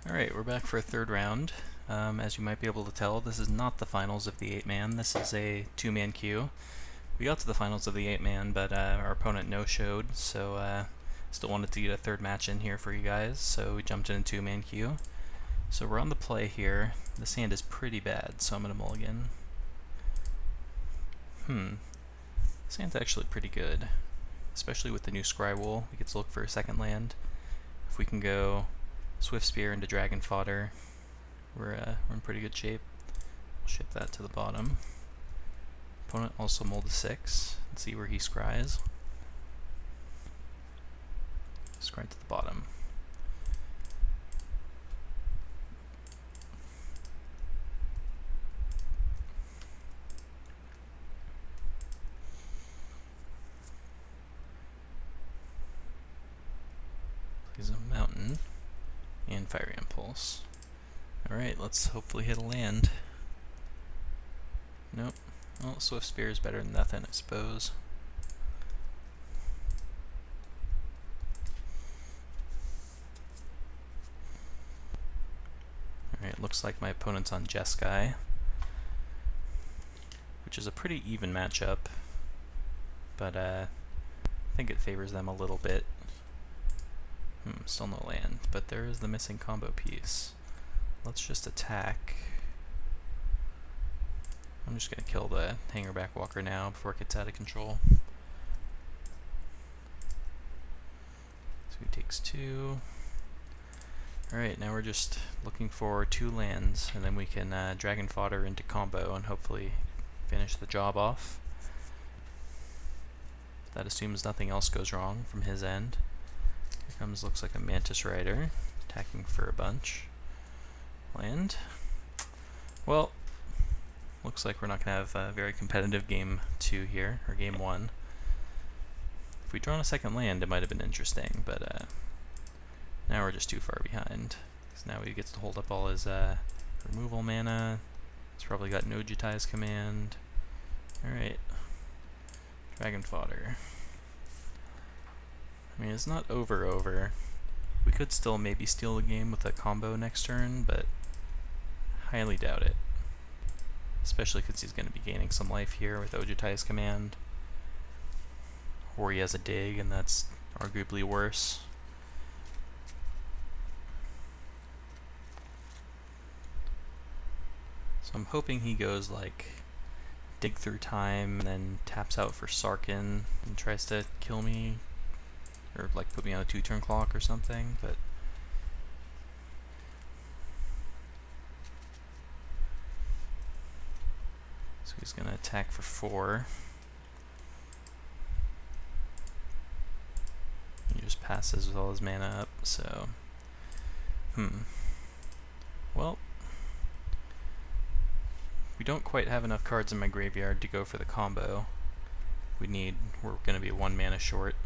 Alright, we're back for a third round. As you might be able to tell, this is not the finals of the 8-man, this is a 2-man queue. We got to the finals of the 8-man, but our opponent no-showed, so still wanted to get a third match in here for you guys, so we jumped in a 2-man queue. So we're on the play here. This hand is pretty bad, so I'm going to mulligan. This hand's actually pretty good, especially with the new Scry Wool. We get to look for a second land. If we can go Swift Spear into Dragon Fodder, we're in pretty good shape. We'll ship that to the bottom. Opponent also mulled a 6. Let's see where he scries. Scry to the bottom. Plays a mountain and Fiery Impulse. Alright, let's hopefully hit a land. Nope. Well, Swift Spear is better than nothing, I suppose. Alright, looks like my opponent's on Jeskai, which is a pretty even matchup, but I think it favors them a little bit. Still no land, but there is the missing combo piece. Let's just attack. I'm just going to kill the Hangerback Walker now before it gets out of control. So he takes 2. Alright, now we're just looking for 2 lands, and then we can Dragon Fodder into combo and hopefully finish the job off. That assumes nothing else goes wrong from his end. Here comes, looks like a Mantis Rider, attacking for a bunch. Land. Well, looks like we're not going to have a very competitive game 2 here, or game 1. If we'd drawn a second land, it might have been interesting, but now we're just too far behind. Because now he gets to hold up all his removal mana. He's probably got no Jutai's Command. Alright. Dragon Fodder. I mean, it's not over. We could still maybe steal the game with a combo next turn, but highly doubt it. Especially because he's going to be gaining some life here with Ojutai's Command. Or he has a dig, and that's arguably worse. So I'm hoping he goes like Dig Through Time, and then taps out for Sarkin, and tries to kill me, or like put me on a 2-turn clock or something, but so he's gonna attack for 4. He just passes with all his mana up, so well, we don't quite have enough cards in my graveyard to go for the combo. We're gonna be 1 mana short.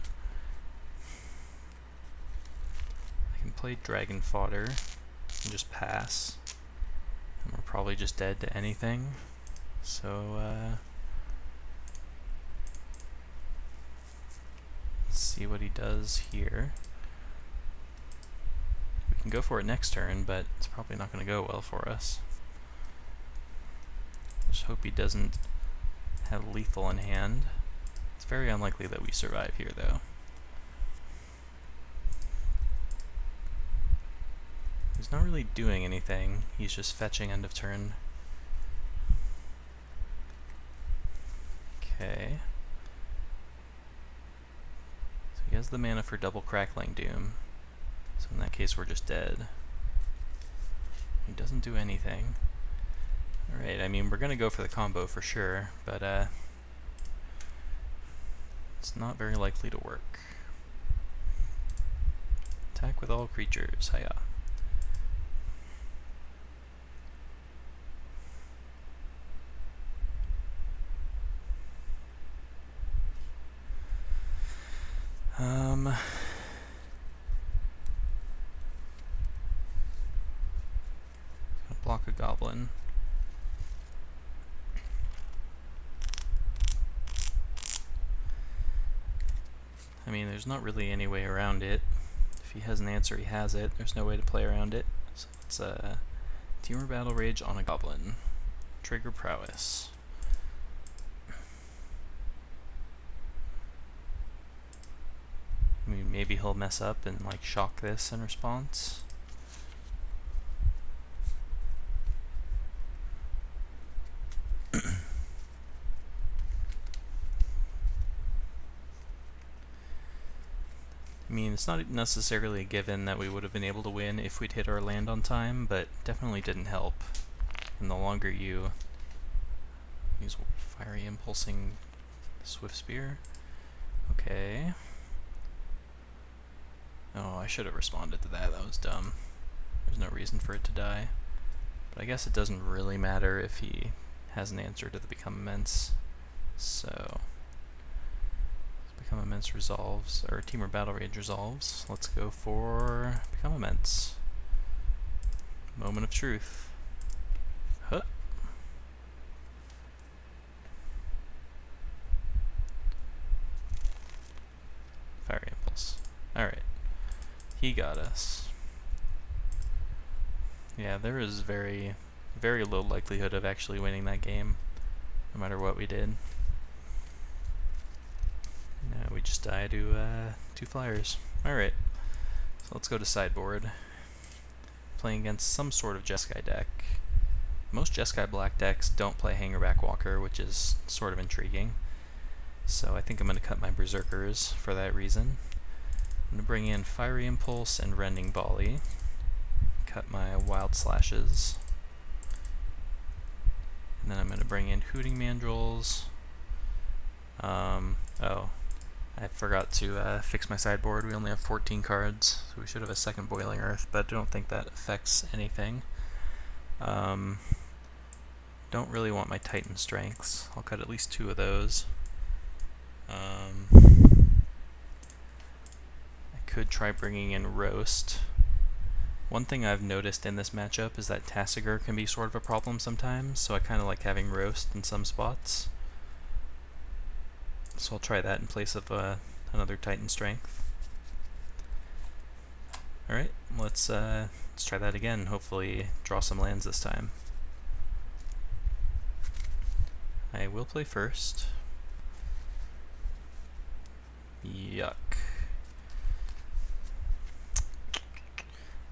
I can play Dragon Fodder and just pass, and we're probably just dead to anything. So let's see what he does here. We can go for it next turn, but it's probably not going to go well for us. Just hope he doesn't have lethal in hand. It's very unlikely that we survive here, though. He's not really doing anything, he's just fetching end of turn. Okay. So he has the mana for double Crackling Doom. So in that case we're just dead. He doesn't do anything. Alright, I mean we're gonna go for the combo for sure, but it's not very likely to work. Attack with all creatures, hiya. Block a goblin. I mean, there's not really any way around it. If he has an answer, he has it. There's no way to play around it. So it's Temur Battle Rage on a Goblin. Trigger Prowess. I mean, maybe he'll mess up and like shock this in response. I mean, it's not necessarily a given that we would have been able to win if we'd hit our land on time, but definitely didn't help. And the longer you use Fiery Impulsing Swift Spear. Okay. Oh, I should have responded to that. That was dumb. There's no reason for it to die. But I guess it doesn't really matter if he has an answer to the Become Immense. So, Become Immense resolves, or Temur Battle Rage resolves. Let's go for Become Immense. Moment of Truth. Huh. Fire Impulse. Alright. He got us. Yeah, there is very low likelihood of actually winning that game, no matter what we did. No, we just die to 2 flyers. Alright, so let's go to sideboard. Playing against some sort of Jeskai deck. Most Jeskai black decks don't play Hangerback Walker, which is sort of intriguing. So I think I'm going to cut my Berserkers for that reason. I'm going to bring in Fiery Impulse and Rending Volley. Cut my Wild Slashes. And then I'm going to bring in Hooting Mandrills. Oh, I forgot to fix my sideboard. We only have 14 cards, so we should have a second Boiling Earth, but I don't think that affects anything. Don't really want my Titan Strengths. I'll cut at least 2 of those. I could try bringing in Roast. One thing I've noticed in this matchup is that Tasigur can be sort of a problem sometimes, so I kind of like having Roast in some spots. So I'll try that in place of another Titan Strength. Alright, let's try that again. Hopefully draw some lands this time. I will play first. Yuck.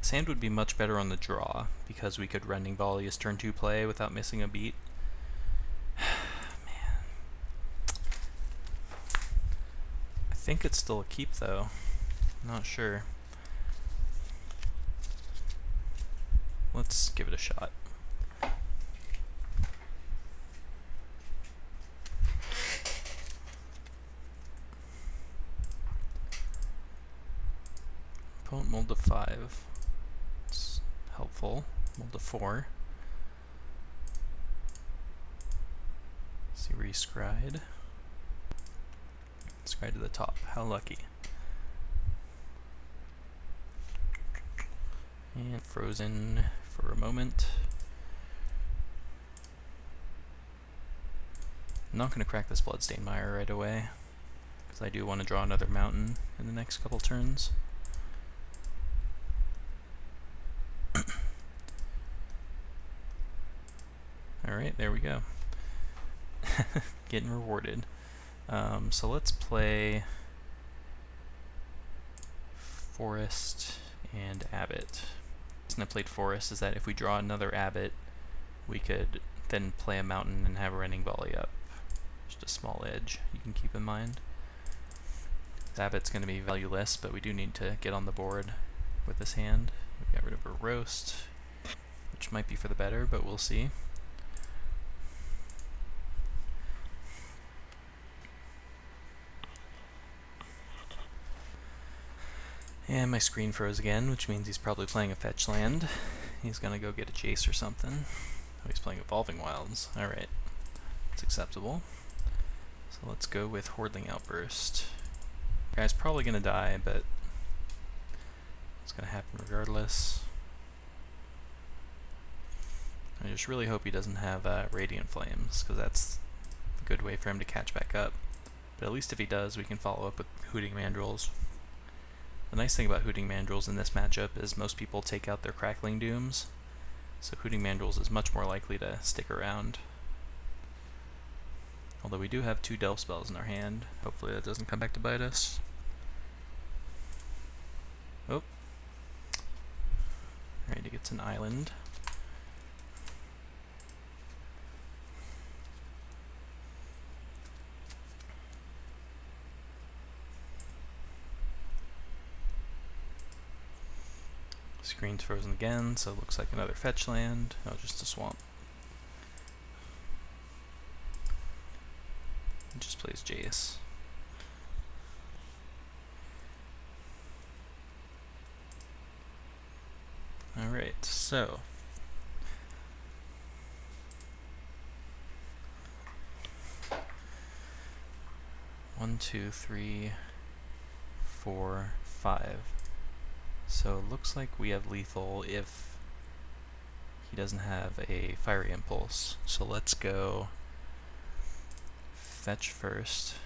This hand would be much better on the draw, because we could Rending Volley as turn 2 play without missing a beat. Man. I think it's still a keep though. I'm not sure. Let's give it a shot. Opponent mold to 5. It's helpful. Mold to 4. See where you scryed. Scryed to the top. How lucky. And frozen for a moment. I'm not going to crack this Bloodstained Mire right away, because I do want to draw another mountain in the next couple turns. Alright, there we go. Getting rewarded. So let's play Forest and Abbot. The reason I played Forest is that if we draw another Abbot, we could then play a mountain and have a Rending Volley up. Just a small edge you can keep in mind. Abbot's going to be valueless, but we do need to get on the board with this hand. We got rid of a Roast, which might be for the better, but we'll see. And my screen froze again, which means he's probably playing a fetch land. He's gonna go get a Jace or something. Oh, he's playing Evolving Wilds. Alright, that's acceptable. So let's go with Hordling Outburst. Guy's probably gonna die, but it's gonna happen regardless. I just really hope he doesn't have Radiant Flames, because that's a good way for him to catch back up. But at least if he does, we can follow up with Hooting Mandrills. The nice thing about Hooting Mandrills in this matchup is most people take out their Crackling Dooms, so Hooting Mandrills is much more likely to stick around. Although we do have 2 Delve spells in our hand. Hopefully that doesn't come back to bite us. Oh. Ready to get to an island. Screen's frozen again, so it looks like another fetch land. Oh, just a swamp. It just plays Jace. Alright, so one, two, three, 4, 5. So it looks like we have lethal if he doesn't have a Fiery Impulse. So let's go fetch first.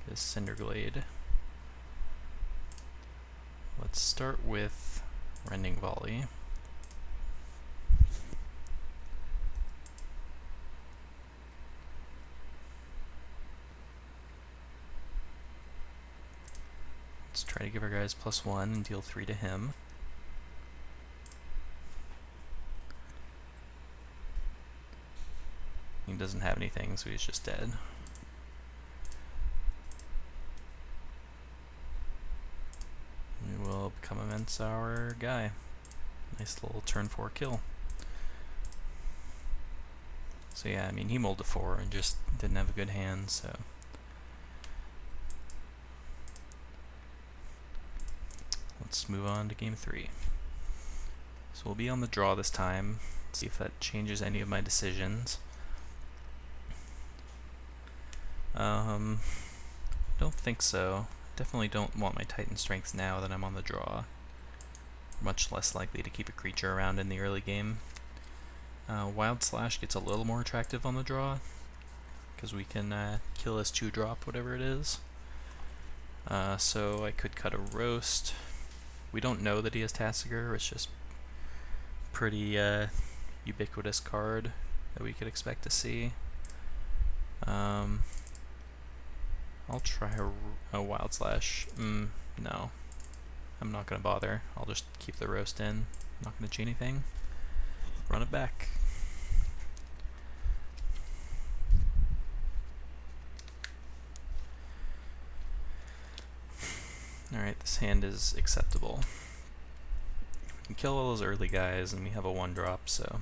This Cinderglade. Let's start with Rending Volley. Let's try to give our guys +1 and deal 3 to him. He doesn't have anything, so he's just dead. We will become immense our guy. Nice little turn 4 kill. So yeah, I mean, he mulled a 4 and just didn't have a good hand, so. Let's move on to game 3. So we'll be on the draw this time. See if that changes any of my decisions. Don't think so. Definitely don't want my Titan strengths now that I'm on the draw. Much less likely to keep a creature around in the early game. Wild Slash gets a little more attractive on the draw, because we can kill his 2-drop, whatever it is. So I could cut a Roast. We don't know that he has Tassiger, it's just pretty ubiquitous card that we could expect to see. I'll try a Wild Slash. No. I'm not going to bother. I'll just keep the Roast in. Not going to cheat anything. Run it back. Alright, this hand is acceptable. We can kill all those early guys and we have a 1-drop, so.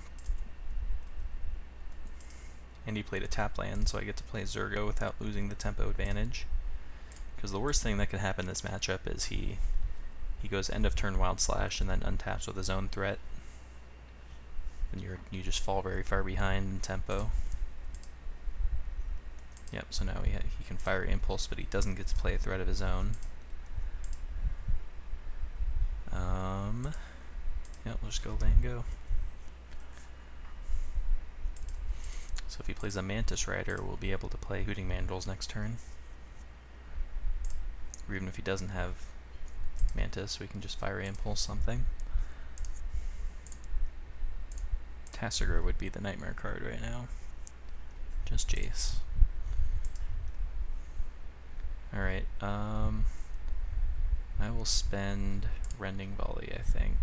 And he played a tap land, so I get to play Zergo without losing the tempo advantage. Because the worst thing that could happen in this matchup is he goes end of turn Wild Slash and then untaps with his own threat. And you just fall very far behind in tempo. Yep, so now he can Fiery Impulse, but he doesn't get to play a threat of his own. Yep, we'll just go land go. So if he plays a Mantis Rider, we'll be able to play Hooting Mandrills next turn. Or even if he doesn't have Mantis, we can just Fiery Impulse something. Tassiger would be the nightmare card right now. Just Jace. Alright, I will spend Rending Volley, I think.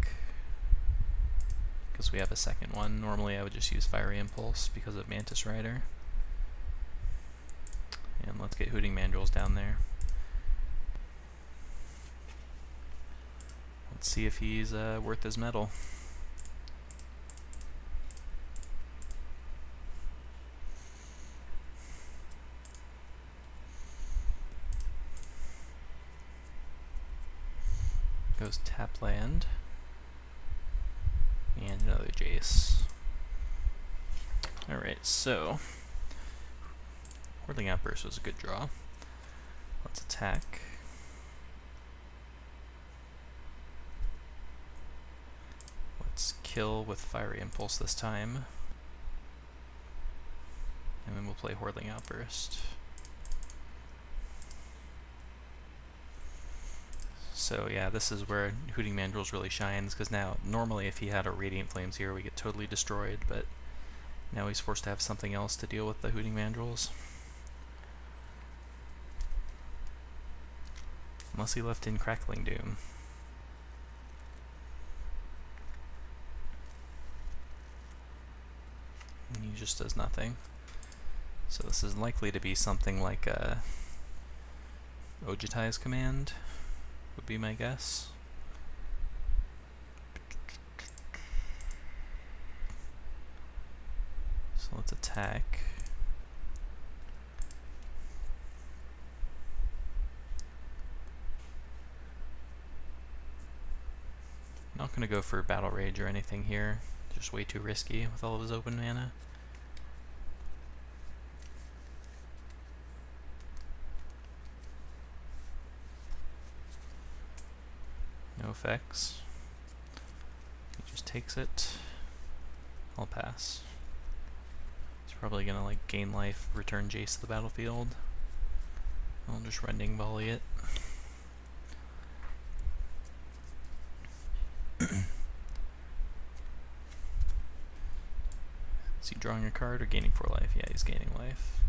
Because we have a second one. Normally I would just use Fiery Impulse because of Mantis Rider. And let's get Hooting Mandrills down there. Let's see if he's worth his metal. Goes tap land. And another Jace. Alright, so Whirling Outburst was a good draw. Let's attack. Let's kill with Fiery Impulse this time. And then we'll play Whirling Outburst. So yeah, this is where Hooting Mandrills really shines, because now, normally if he had a Radiant Flames here, we get totally destroyed, but now he's forced to have something else to deal with the Hooting Mandrills. Unless he left in Crackling Doom. And he just does nothing. So this is likely to be something like a Ojutai's command, would be my guess. So let's attack. Not going to go for Battle Rage or anything here. Just way too risky with all of his open mana. No effects. He just takes it. I'll pass. He's probably going to like gain life, return Jace to the battlefield. I'll just Rending Volley it. Is he drawing a card or gaining 4 life? Yeah, he's gaining life.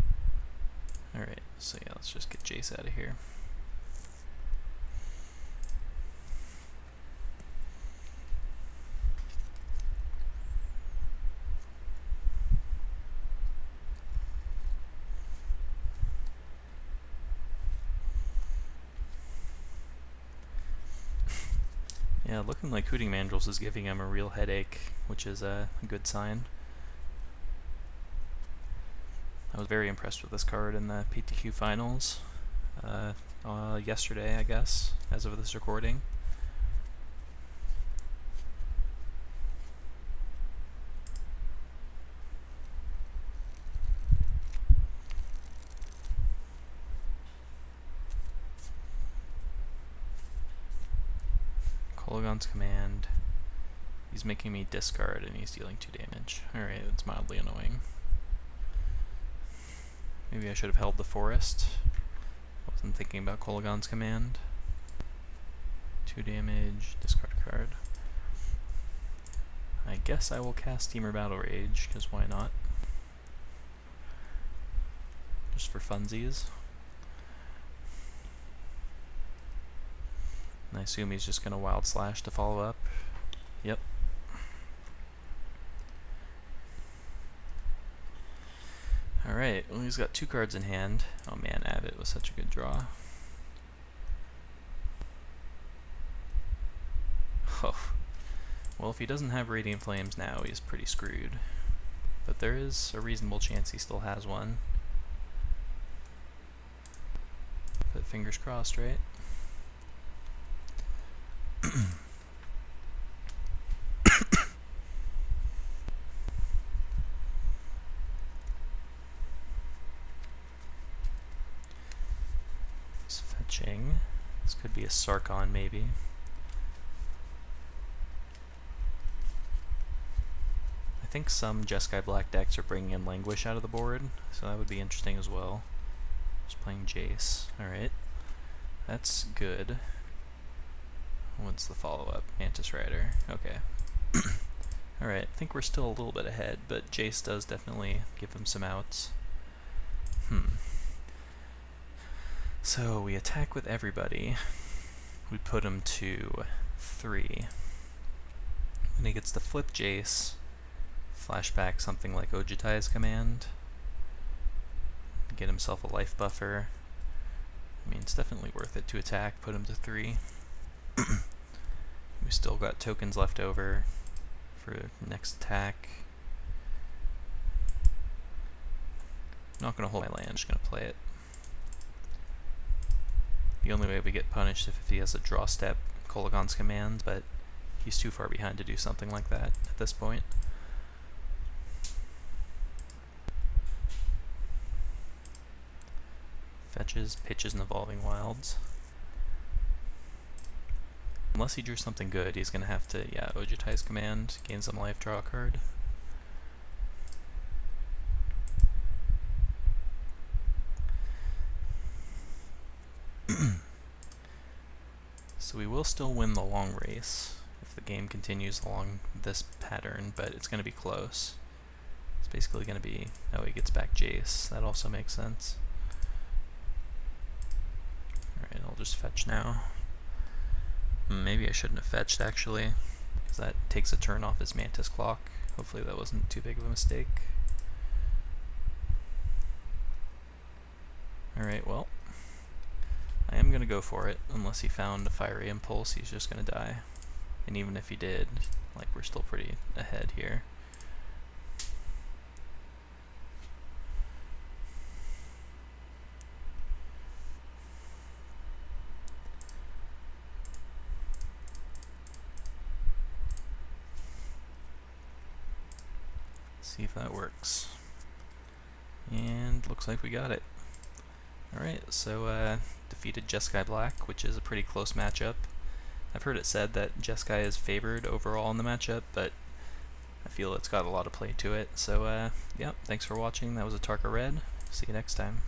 Alright, so yeah, let's just get Jace out of here. Yeah, looking like Hooting Mandrills is giving him a real headache, which is a good sign. I was very impressed with this card in the PTQ finals yesterday, I guess, as of this recording. Kolaghan's command. He's making me discard and he's dealing 2 damage. Alright, that's mildly annoying. Maybe I should have held the forest. Wasn't thinking about Kolaghan's command. 2 damage, discard a card. I guess I will cast Steamer Battle Rage, because why not? Just for funsies. And I assume he's just going to Wild Slash to follow up. Yep. Alright, well he's got 2 cards in hand. Oh man, Abbott was such a good draw. Oh. Well, if he doesn't have Radiant Flames now, he's pretty screwed. But there is a reasonable chance he still has one. But fingers crossed, right? He's fetching. This could be a Sarkon, maybe. I think some Jeskai Black decks are bringing in Languish out of the board, so that would be interesting as well. Just playing Jace. Alright. That's good. What's the follow-up? Mantis Rider. Okay. Alright, I think we're still a little bit ahead, but Jace does definitely give him some outs. So we attack with everybody. We put him to 3. When he gets to flip Jace, flashback something like Ojutai's command. Get himself a life buffer. I mean, it's definitely worth it to attack, put him to 3. We still got tokens left over for next attack. I'm not going to hold my land, I'm just going to play it. The only way we get punished if he has a draw step, Kolaghan's command, but he's too far behind to do something like that at this point. Fetches, pitches, and Evolving Wilds. Unless he drew something good, he's going to have to, yeah, Ojutai's command, gain some life, draw a card. So we will still win the long race if the game continues along this pattern, but it's going to be close. It's basically going to be, oh, he gets back Jace. That also makes sense. Alright, I'll just fetch now. Maybe I shouldn't have fetched, actually, because that takes a turn off his Mantis clock. Hopefully that wasn't too big of a mistake. Alright, well, I am going to go for it. Unless he found a Fiery Impulse, he's just going to die. And even if he did, like, we're still pretty ahead here. See if that works. And looks like we got it. Alright, so defeated Jeskai Black, which is a pretty close matchup. I've heard it said that Jeskai is favored overall in the matchup, but I feel it's got a lot of play to it. So yeah, thanks for watching. That was Atarka Red. See you next time.